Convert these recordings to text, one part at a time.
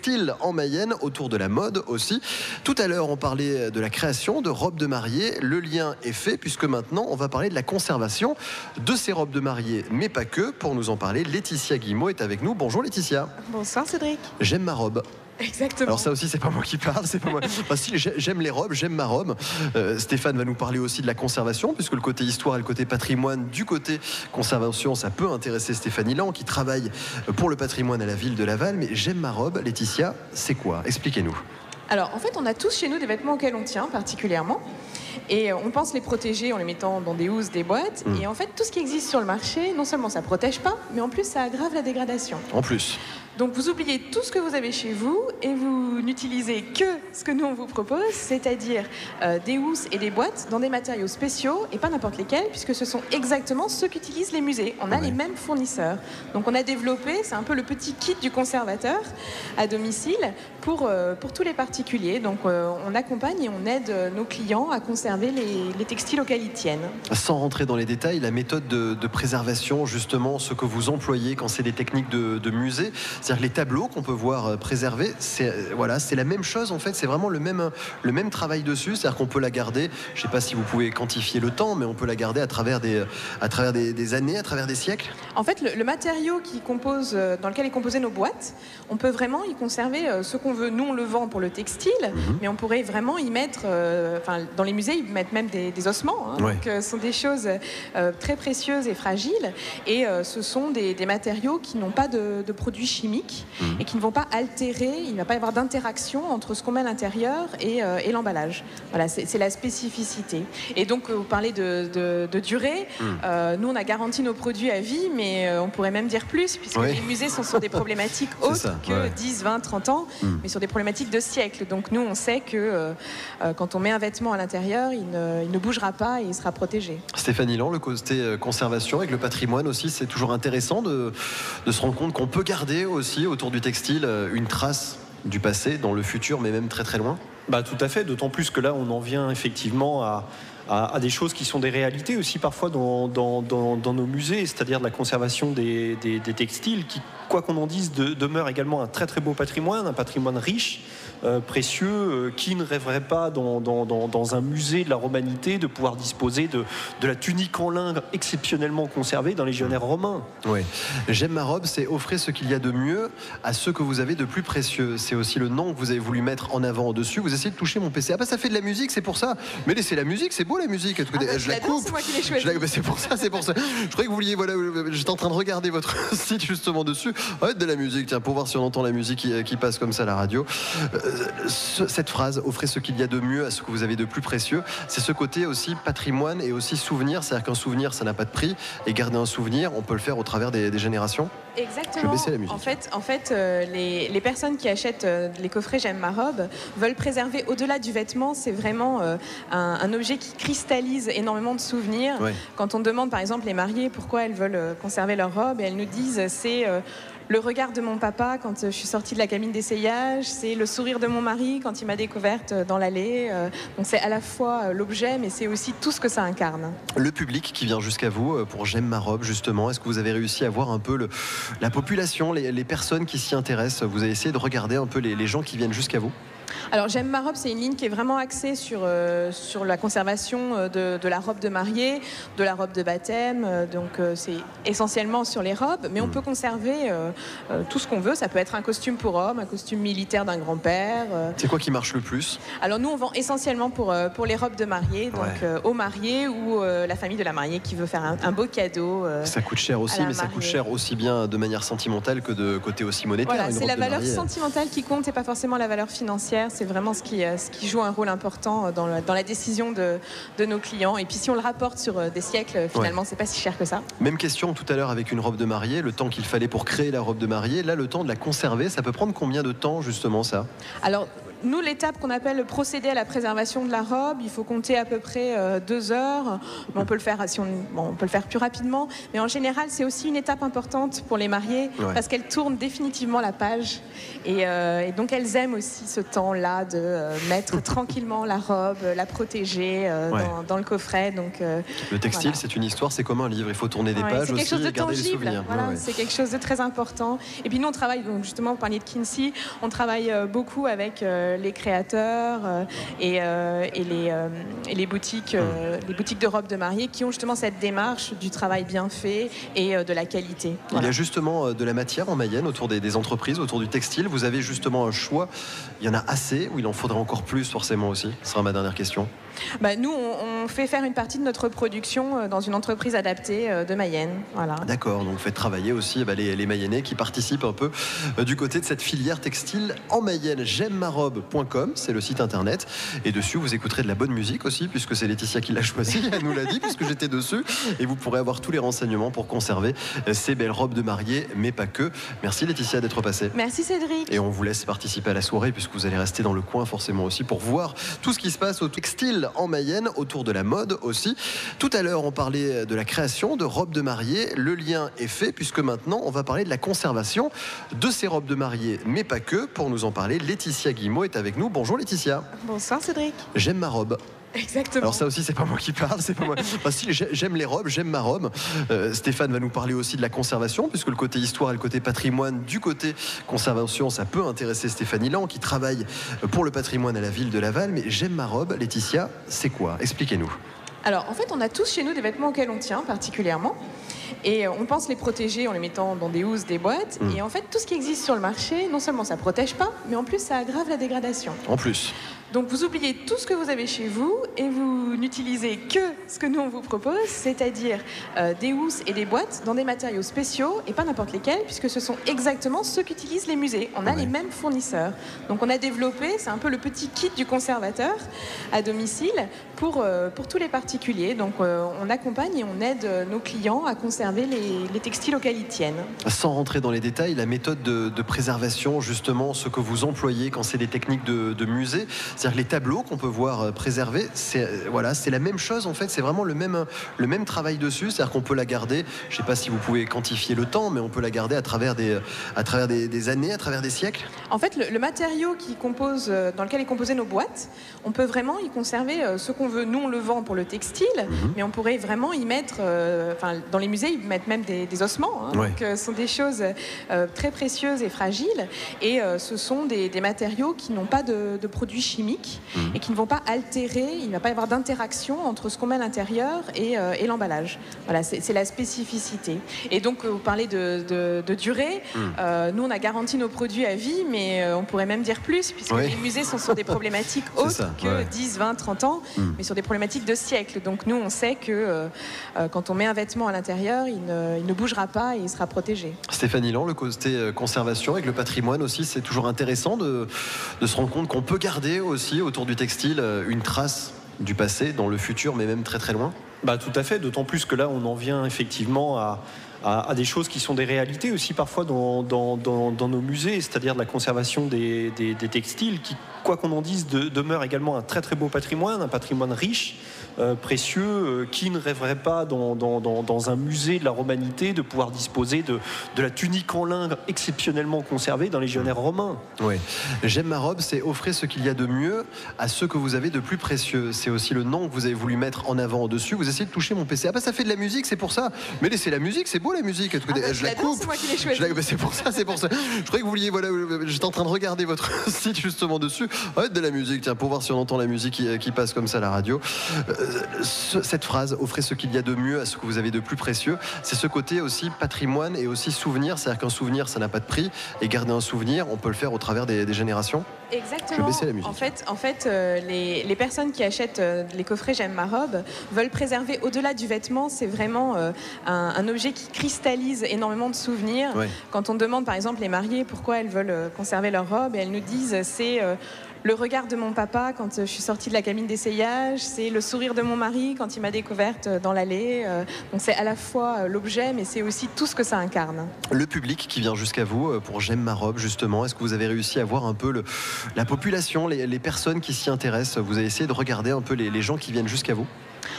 textile en Mayenne, autour de la mode aussi. Tout à l'heure, on parlait de la création de robes de mariée. Le lien est fait puisque maintenant, on va parler de la conservation de ces robes de mariée, mais pas que. Pour nous en parler, Laetitia Guillemot est avec nous. Bonjour Laetitia. Bonsoir Cédric. J'aime ma robe. Exactement. Alors ça aussi, c'est pas moi qui parle, c'est pas moi. Enfin, si, j'aime les robes, j'aime ma robe. Stéphane va nous parler aussi de la conservation, puisque le côté histoire et le côté patrimoine, du côté conservation, ça peut intéresser Stéphanie Lan, qui travaille pour le patrimoine à la ville de Laval. Mais j'aime ma robe, Laetitia, c'est quoi? Expliquez-nous. Alors en fait, on a tous chez nous des vêtements auxquels on tient particulièrement. Et on pense les protéger en les mettant dans des housses, des boîtes. Et en fait, tout ce qui existe sur le marché, non seulement ça ne protège pas, mais en plus ça aggrave la dégradation. En plus. Donc vous oubliez tout ce que vous avez chez vous et vous n'utilisez que ce que nous on vous propose, c'est-à-dire des housses et des boîtes dans des matériaux spéciaux et pas n'importe lesquels, puisque ce sont exactement ceux qu'utilisent les musées. On a les mêmes fournisseurs. Donc on a développé, c'est un peu le petit kit du conservateur à domicile pour tous les particuliers. Donc on accompagne et on aide nos clients à conserver les textiles auxquels ils tiennent. Sans rentrer dans les détails, la méthode de préservation, justement, ce que vous employez quand c'est des techniques de musée, c'est-à-dire les tableaux qu'on peut voir préservés, c'est la même chose en fait, c'est vraiment le même travail dessus, c'est-à-dire qu'on peut la garder, je ne sais pas si vous pouvez quantifier le temps, mais on peut la garder à travers des années, à travers des siècles. En fait, le matériau dans lequel est composé nos boîtes, on peut vraiment y conserver ce qu'on veut. Nous, on le vend pour le textile, mais on pourrait vraiment y mettre, dans les musées, ils mettent même des ossements. Donc, ce sont des choses très précieuses et fragiles, et ce sont des matériaux qui n'ont pas de produits chimiques et qui ne vont pas altérer, il ne va pas y avoir d'interaction entre ce qu'on met à l'intérieur et l'emballage. Voilà, c'est la spécificité. Et donc, vous parlez de durée. Nous, on a garanti nos produits à vie, mais on pourrait même dire plus, puisque les musées sont sur des problématiques autres que 10, 20, 30 ans, mais sur des problématiques de siècles. Donc, nous, on sait que quand on met un vêtement à l'intérieur, il ne bougera pas et il sera protégé. Stéphanie Lan, le côté conservation avec le patrimoine aussi, c'est toujours intéressant de se rendre compte qu'on peut garder aussi autour du textile une trace du passé dans le futur, mais même très très loin. Tout à fait, d'autant plus que là on en vient effectivement à des choses qui sont des réalités aussi parfois dans nos musées, c'est-à-dire de la conservation des textiles qui, quoi qu'on en dise, demeure également un très très beau patrimoine, un patrimoine riche, précieux, qui ne rêverait pas dans un musée de la romanité de pouvoir disposer de la tunique en lin exceptionnellement conservée d'un légionnaire romain. Oui, j'aime ma robe, c'est offrir ce qu'il y a de mieux à ceux que vous avez de plus précieux. C'est aussi le nom que vous avez voulu mettre en avant au-dessus. Vous essayez de toucher mon PC. Ça fait de la musique, c'est pour ça. Mais laissez la musique, c'est beau la musique. Je la coupe. C'est moi qui l'ai choisi. C'est pour ça. Je croyais que vous vouliez. J'étais en train de regarder votre site justement dessus. De la musique, tiens, pour voir si on entend la musique qui passe comme ça à la radio. Cette phrase, offrez ce qu'il y a de mieux à ce que vous avez de plus précieux, c'est ce côté aussi patrimoine et aussi souvenir. C'est-à-dire qu'un souvenir, ça n'a pas de prix. Et garder un souvenir, on peut le faire au travers des générations. Exactement. Je vais baisser la musique. En fait, les personnes qui achètent les coffrets J'aime ma robe veulent préserver au-delà du vêtement. C'est vraiment un objet qui cristallise énormément de souvenirs. Quand on demande par exemple les mariées pourquoi elles veulent conserver leur robe, et elles nous disent c'est le regard de mon papa quand je suis sortie de la cabine d'essayage, c'est le sourire de mon mari quand il m'a découverte dans l'allée. Donc c'est à la fois l'objet, mais c'est aussi tout ce que ça incarne. Le public qui vient jusqu'à vous pour J'aime ma robe, justement, est-ce que vous avez réussi à voir un peu la population, les personnes qui s'y intéressent? Vous avez essayé de regarder un peu les gens qui viennent jusqu'à vous? Alors J'aime ma robe, c'est une ligne qui est vraiment axée sur la conservation de la robe de mariée, de la robe de baptême. Donc c'est essentiellement sur les robes, mais on peut conserver tout ce qu'on veut. Ça peut être un costume pour homme, un costume militaire d'un grand-père. C'est quoi qui marche le plus? Alors nous, on vend essentiellement pour les robes de mariée, donc aux mariés ou la famille de la mariée qui veut faire un beau cadeau. Ça coûte cher aussi, mais ça coûte cher aussi bien de manière sentimentale que de côté aussi monétaire. Voilà, c'est la valeur sentimentale qui compte et pas forcément la valeur financière. C'est vraiment ce qui joue un rôle important dans la décision de nos clients. Et puis si on le rapporte sur des siècles, finalement, c'est pas si cher que ça. Même question tout à l'heure avec une robe de mariée, le temps qu'il fallait pour créer la robe de mariée. Là, le temps de la conserver, ça peut prendre combien de temps justement ça? Alors, nous, l'étape qu'on appelle procéder à la préservation de la robe, il faut compter à peu près 2 heures. Mais on peut le faire on peut le faire plus rapidement. Mais en général, c'est aussi une étape importante pour les mariés parce qu'elles tournent définitivement la page. Et donc, elles aiment aussi ce temps-là de mettre tranquillement la robe, la protéger dans le coffret. Donc, le textile, c'est une histoire, c'est comme un livre. Il faut tourner des pages aussi et garder les souvenirs. Voilà, c'est quelque chose de très important. Et puis nous, on travaille, donc justement, vous parliez de Kinsey, on travaille beaucoup avec les créateurs et les boutiques de robes de mariée qui ont justement cette démarche du travail bien fait et de la qualité. Voilà. Il y a justement de la matière en Mayenne autour des entreprises, autour du textile. Vous avez justement un choix. Il y en a assez ou il en faudrait encore plus forcément aussi? Ce sera ma dernière question. Nous, on fait faire une partie de notre production dans une entreprise adaptée de Mayenne. Voilà. D'accord, donc vous faites travailler aussi les Mayennais qui participent un peu du côté de cette filière textile en Mayenne. J'aime-ma-robe.com, c'est le site internet. Et dessus, vous écouterez de la bonne musique aussi, puisque c'est Laetitia qui l'a choisi, elle nous l'a dit, puisque j'étais dessus. Et vous pourrez avoir tous les renseignements pour conserver ces belles robes de mariée, mais pas que. Merci Laetitia d'être passée. Merci Cédric. Et on vous laisse participer à la soirée, puisque vous allez rester dans le coin forcément aussi pour voir tout ce qui se passe au textile en Mayenne, autour de la mode aussi. Tout à l'heure, on parlait de la création de robes de mariée. Le lien est fait, puisque maintenant, on va parler de la conservation de ces robes de mariée, mais pas que. Pour nous en parler, Laetitia Guillemot est avec nous. Bonjour Laetitia. Bonsoir Cédric. J'aime ma robe. Exactement. Alors ça aussi, c'est pas moi qui parle, c'est pas moi. Enfin, si, j'aime les robes, j'aime ma robe. Stéphane va nous parler aussi de la conservation, puisque le côté histoire et le côté patrimoine, du côté conservation, ça peut intéresser Stéphanie Lan, qui travaille pour le patrimoine à la ville de Laval. Mais j'aime ma robe, Laetitia, c'est quoi? Expliquez-nous. Alors, en fait, on a tous chez nous des vêtements auxquels on tient particulièrement. Et on pense les protéger en les mettant dans des housses, des boîtes. Et en fait, tout ce qui existe sur le marché, non seulement ça ne protège pas, mais en plus, ça aggrave la dégradation. En plus. Donc vous oubliez tout ce que vous avez chez vous et vous n'utilisez que ce que nous on vous propose, c'est-à-dire des housses et des boîtes dans des matériaux spéciaux et pas n'importe lesquels, puisque ce sont exactement ceux qu'utilisent les musées. On a les mêmes fournisseurs. Donc on a développé, c'est un peu le petit kit du conservateur à domicile pour tous les particuliers. Donc on accompagne et on aide nos clients à conserver les textiles auxquels ils tiennent. Sans rentrer dans les détails, la méthode de préservation, justement, ce que vous employez quand c'est des techniques de musée, c'est-à-dire que les tableaux qu'on peut voir préservés, c'est la même chose en fait, c'est vraiment le même travail dessus, c'est-à-dire qu'on peut la garder, je ne sais pas si vous pouvez quantifier le temps, mais on peut la garder à travers des années, à travers des siècles. En fait, le matériau dans lequel est composé nos boîtes, on peut vraiment y conserver ce qu'on veut. Nous, on le vend pour le textile, mais on pourrait vraiment y mettre, dans les musées, ils mettent même des ossements. Donc, ce sont des choses très précieuses et fragiles, et ce sont des matériaux qui n'ont pas de produits chimiques et qui ne vont pas altérer, il ne va pas y avoir d'interaction entre ce qu'on met à l'intérieur et l'emballage. Voilà, c'est la spécificité. Et donc, vous parlez de durée. Nous, on a garanti nos produits à vie, mais on pourrait même dire plus, puisque les musées sont sur des problématiques autres que 10, 20, 30 ans, mais sur des problématiques de siècles. Donc, nous, on sait que quand on met un vêtement à l'intérieur, il ne bougera pas et il sera protégé. Stéphanie Lan, le côté conservation avec le patrimoine aussi, c'est toujours intéressant de se rendre compte qu'on peut garder aussi autour du textile une trace du passé dans le futur, mais même très très loin. Tout à fait, d'autant plus que là on en vient effectivement à des choses qui sont des réalités aussi parfois dans nos musées, c'est-à-dire de la conservation des textiles qui, quoi qu'on en dise, demeure également un très très beau patrimoine, un patrimoine riche, précieux, qui ne rêverait pas dans un musée de la romanité de pouvoir disposer de la tunique en lin exceptionnellement conservée d'un légionnaire romain. Oui. J'aime ma robe, c'est offrir ce qu'il y a de mieux à ceux que vous avez de plus précieux. C'est aussi le nom que vous avez voulu mettre en avant au-dessus. Vous essayez de toucher mon PC. Ça fait de la musique, c'est pour ça. Mais laissez la musique, c'est beau la musique. Je la coupe. C'est moi qui l'ai choisi. C'est pour ça. Je croyais que vous vouliez. J'étais en train de regarder votre site justement dessus. De la musique, tiens, pour voir si on entend la musique qui passe comme ça à la radio. Cette phrase, offrez ce qu'il y a de mieux à ce que vous avez de plus précieux, c'est ce côté aussi patrimoine et aussi souvenir. C'est-à-dire qu'un souvenir, ça n'a pas de prix. Et garder un souvenir, on peut le faire au travers des générations. Exactement. Je vais baisser la musique. En fait, les personnes qui achètent les coffrets J'aime ma robe veulent préserver conserver au-delà du vêtement, c'est vraiment un objet qui cristallise énormément de souvenirs. Ouais. Quand on demande par exemple les mariées pourquoi elles veulent conserver leur robe, et elles nous disent c'est le regard de mon papa quand je suis sortie de la cabine d'essayage, c'est le sourire de mon mari quand il m'a découverte dans l'allée. Donc c'est à la fois l'objet, mais c'est aussi tout ce que ça incarne. Le public qui vient jusqu'à vous pour J'aime ma robe, justement, est-ce que vous avez réussi à voir un peu la population, les personnes qui s'y intéressent? Vous avez essayé de regarder un peu les gens qui viennent jusqu'à vous?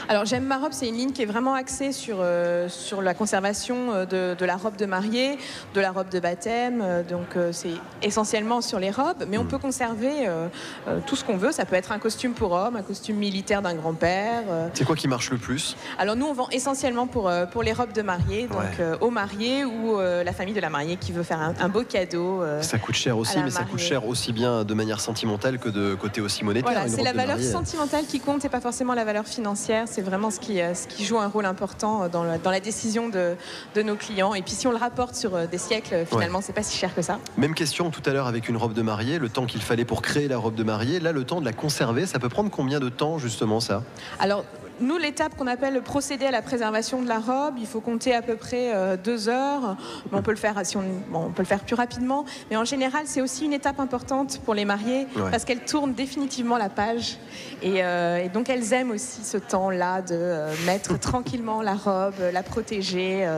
Alors J'aime ma robe, c'est une ligne qui est vraiment axée sur la conservation de la robe de mariée, de la robe de baptême, donc c'est essentiellement sur les robes, mais on peut conserver tout ce qu'on veut. Ça peut être un costume pour homme, un costume militaire d'un grand-père. C'est quoi qui marche le plus? Alors nous on vend essentiellement pour les robes de mariée, donc aux mariés ou la famille de la mariée qui veut faire un beau cadeau. Ça coûte cher aussi, mais ça coûte cher aussi bien de manière sentimentale que de côté aussi monétaire. Voilà, c'est la valeur sentimentale qui compte et pas forcément la valeur financière. C'est vraiment ce qui joue un rôle important dans la décision de nos clients. Et puis si on le rapporte sur des siècles, finalement, c'est pas si cher que ça. Même question tout à l'heure avec une robe de mariée, le temps qu'il fallait pour créer la robe de mariée, là, le temps de la conserver, ça peut prendre combien de temps, justement, ça? Alors, nous, l'étape qu'on appelle le procédé à la préservation de la robe, il faut compter à peu près 2 heures. Mais on peut le faire on peut le faire plus rapidement. Mais en général, c'est aussi une étape importante pour les mariés parce qu'elles tournent définitivement la page. Et donc, elles aiment aussi ce temps-là de mettre tranquillement la robe, la protéger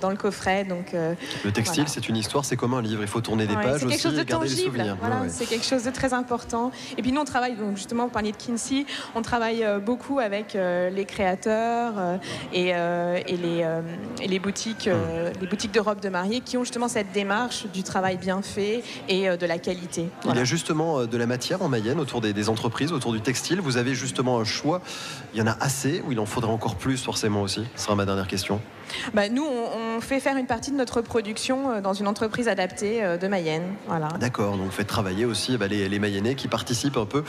dans le coffret. Donc, le textile, c'est une histoire, c'est comme un livre. Il faut tourner des pages aussi et garder les souvenirs. C'est quelque chose de très important. Et puis nous, on travaille, donc justement, vous parliez de Kinsey, on travaille beaucoup avec les créateurs et les boutiques de robes de mariée qui ont justement cette démarche du travail bien fait et de la qualité. Il y a justement de la matière en Mayenne autour des entreprises, autour du textile. Vous avez justement un choix. Il y en a assez ou il en faudrait encore plus forcément aussi? Ce sera ma dernière question. Nous, on fait faire une partie de notre production dans une entreprise adaptée de Mayenne. Voilà. D'accord, donc vous faites travailler aussi les Mayennais qui participent un peu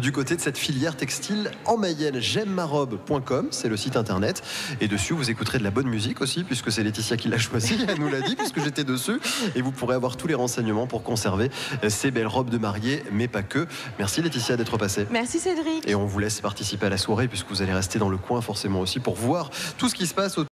du côté de cette filière textile en Mayenne. J'aime-ma-robe.com, c'est le site internet. Et dessus, vous écouterez de la bonne musique aussi, puisque c'est Laetitia qui l'a choisi, elle nous l'a dit, puisque j'étais dessus. Et vous pourrez avoir tous les renseignements pour conserver ces belles robes de mariée, mais pas que. Merci Laetitia d'être passée. Merci Cédric. Et on vous laisse participer à la soirée, puisque vous allez rester dans le coin forcément aussi pour voir tout ce qui se passe autour.